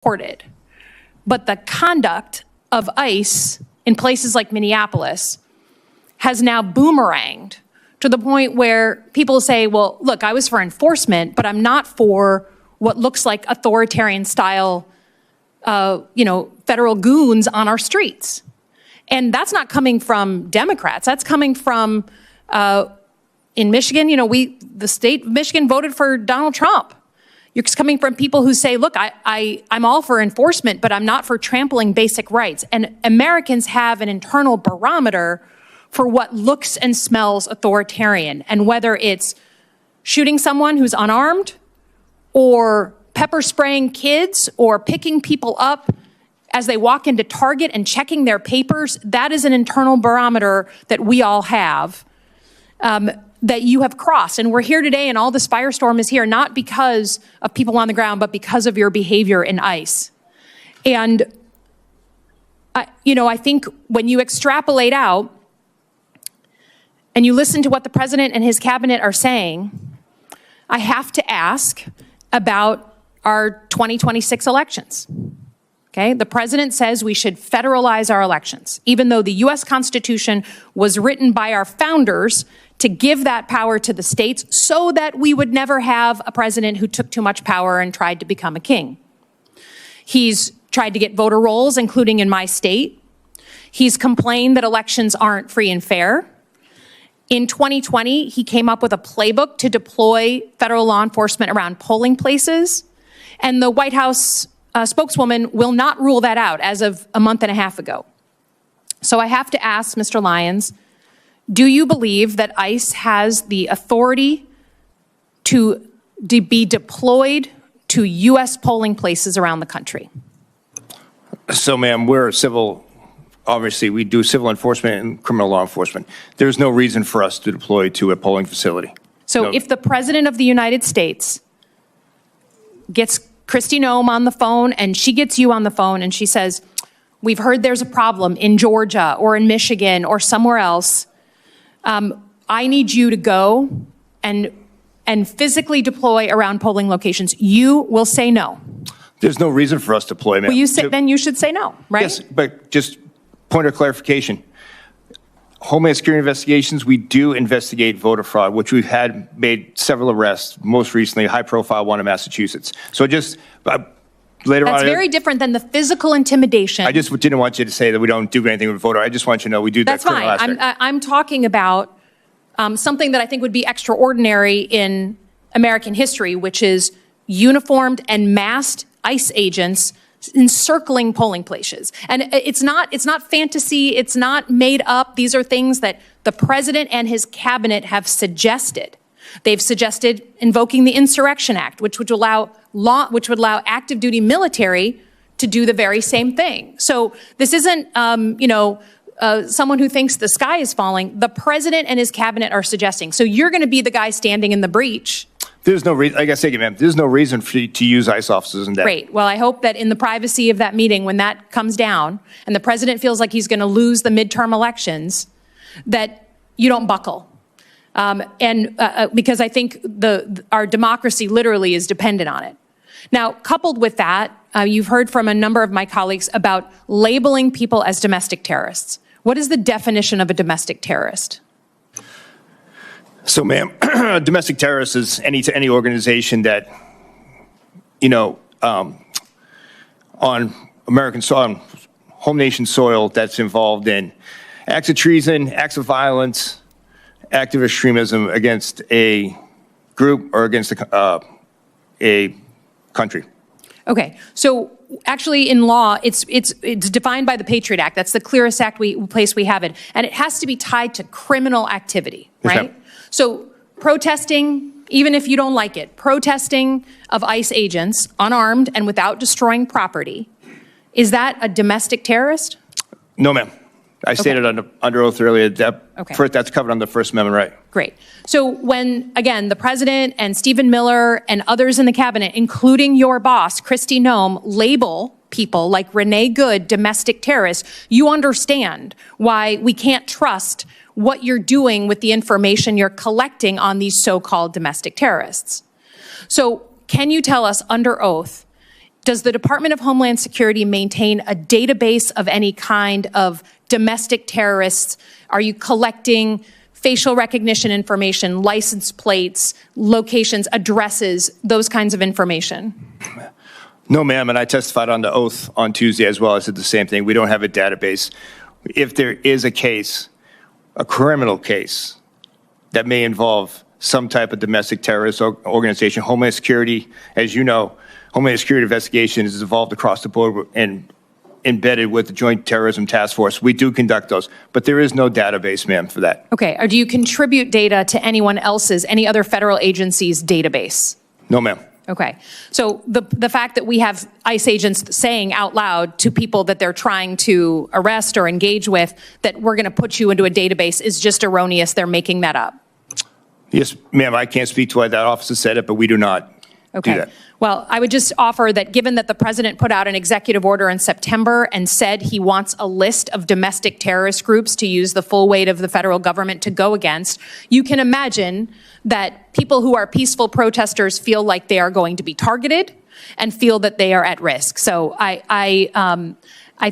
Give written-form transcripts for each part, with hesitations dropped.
reported. But the conduct of ICE in places like Minneapolis has now boomeranged to the point where people say, well, look, I was for enforcement, but I'm not for what looks like authoritarian style, federal goons on our streets. And that's not coming from Democrats. That's coming from, in Michigan, the state of Michigan voted for Donald Trump. It's coming from people who say, look, I'm all for enforcement, but I'm not for trampling basic rights. And Americans have an internal barometer for what looks and smells authoritarian, and whether it's shooting someone who's unarmed or pepper spraying kids or picking people up as they walk into Target and checking their papers, that is an internal barometer that we all have, that you have crossed. And we're here today, and all this firestorm is here, not because of people on the ground, but because of your behavior in ICE. And, I think when you extrapolate out and you listen to what the president and his cabinet are saying, I have to ask about our 2026 elections. Okay, the president says we should federalize our elections, even though the U.S. Constitution was written by our founders to give that power to the states so that we would never have a president who took too much power and tried to become a king. He's tried to get voter rolls, including in my state. He's complained that elections aren't free and fair. In 2020, he came up with a playbook to deploy federal law enforcement around polling places, and the White House spokeswoman will not rule that out as of a month and a half ago. So I have to ask Mr. Lyons, do you believe that ICE has the authority to be deployed to U.S. polling places around the country? So, ma'am, we're civil. Obviously, we do civil enforcement and criminal law enforcement. There's no reason for us to deploy to a polling facility. So if the president of the United States gets Kristi Noem on the phone and she gets you on the phone and she says, we've heard there's a problem in Georgia or in Michigan or somewhere else, I need you to go and physically deploy around polling locations, you will say no. There's no reason for us to deploy, ma'am. Well, then you should say no, right? Yes, but just point of clarification. Homeland Security investigations, we do investigate voter fraud, which we've made several arrests, most recently a high-profile one in Massachusetts. So just later on. That's very different than the physical intimidation. I just didn't want you to say that we don't do anything with voter. I just want you to know we do that. That's fine. I'm talking about something that I think would be extraordinary in American history, which is uniformed and masked ICE agents encircling polling places. And it's not fantasy, it's not made up. These are things that the president and his cabinet have suggested. They've suggested invoking the Insurrection Act, which would allow active duty military to do the very same thing. So this isn't, someone who thinks the sky is falling. The president and his cabinet are suggesting. So you're going to be the guy standing in the breach. There's no reason, like I say, ma'am, there's no reason for you to use ICE officers in that. Great. Well, I hope that in the privacy of that meeting, when that comes down and the president feels like he's going to lose the midterm elections, that you don't buckle. Because I think our democracy literally is dependent on it. Now, coupled with that, you've heard from a number of my colleagues about labeling people as domestic terrorists. What is the definition of a domestic terrorist? So, ma'am, domestic terrorist is any organization that, on American soil, home nation soil, that's involved in acts of treason, acts of violence, active extremism against a group or against a country. Okay. So actually in law, it's defined by the Patriot Act. That's the clearest place we have it. And it has to be tied to criminal activity, right? Yes, so protesting, even if you don't like it, protesting of ICE agents, unarmed and without destroying property, is that a domestic terrorist? No, ma'am. I stated under oath earlier that that's covered under the First Amendment right. Great. So when, again, the president and Stephen Miller and others in the cabinet, including your boss, Kristi Noem, label people like Renee Good domestic terrorists, you understand why we can't trust what you're doing with the information you're collecting on these so-called domestic terrorists. So can you tell us under oath Does the Department of Homeland Security maintain a database of any kind of domestic terrorists? Are you collecting facial recognition information, license plates, locations, addresses, those kinds of information? No, ma'am, and I testified on the oath on Tuesday as well. I said the same thing. We don't have a database. If there is a case, a criminal case, that may involve some type of domestic terrorist organization, Homeland Security, as you know, Homeland Security investigation is involved across the board and embedded with the Joint Terrorism Task Force. We do conduct those, but there is no database, ma'am, for that. Okay, or do you contribute data to anyone else's, any other federal agency's database? No, ma'am. Okay, so the fact that we have ICE agents saying out loud to people that they're trying to arrest or engage with that we're going to put you into a database is just erroneous. They're making that up. Yes, ma'am, I can't speak to why that officer said it, but we do not do that. Well, I would just offer that given that the president put out an executive order in September and said he wants a list of domestic terrorist groups to use the full weight of the federal government to go against, you can imagine that people who are peaceful protesters feel like they are going to be targeted and feel that they are at risk. So I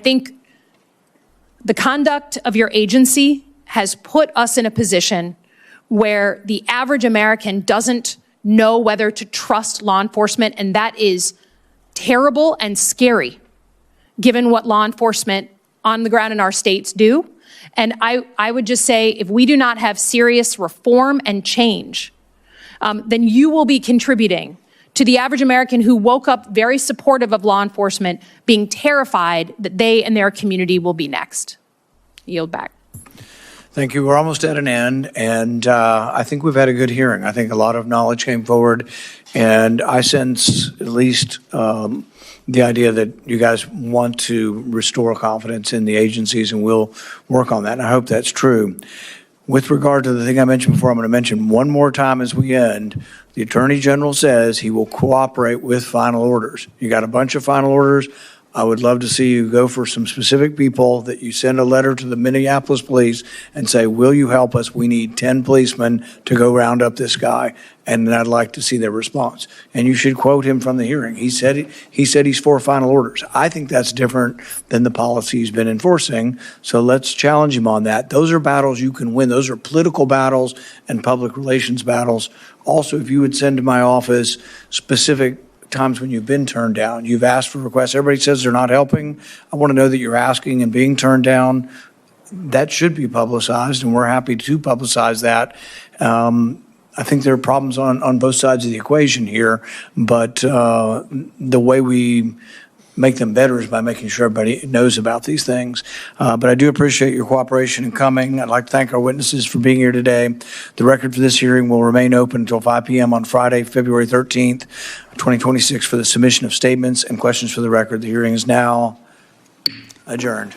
think the conduct of your agency has put us in a position where the average American doesn't know whether to trust law enforcement, and that is terrible and scary, given what law enforcement on the ground in our states do. And I would just say, if we do not have serious reform and change, then you will be contributing to the average American who woke up very supportive of law enforcement, being terrified that they and their community will be next. Yield back. Thank you. We're almost at an end, and I think we've had a good hearing. I think a lot of knowledge came forward, and I sense at least the idea that you guys want to restore confidence in the agencies, and we'll work on that, and I hope that's true. With regard to the thing I mentioned before, I'm going to mention one more time as we end. The Attorney General says he will cooperate with final orders. You got a bunch of final orders. I would love to see you go for some specific people that you send a letter to the Minneapolis police and say, will you help us? We need 10 policemen to go round up this guy. And then I'd like to see their response. And you should quote him from the hearing. He said he's for final orders. I think that's different than the policy he's been enforcing. So let's challenge him on that. Those are battles you can win. Those are political battles and public relations battles. Also, if you would send to my office specific times when you've been turned down, you've asked for requests, everybody says they're not helping. I want to know that you're asking and being turned down. That should be publicized, and we're happy to publicize that. I think there are problems on both sides of the equation here, but the way we make them better is by making sure everybody knows about these things. But I do appreciate your cooperation in coming. I'd like to thank our witnesses for being here today. The record for this hearing will remain open until 5 p.m. on Friday, February 13th, 2026 for the submission of statements and questions for the record. The hearing is now adjourned.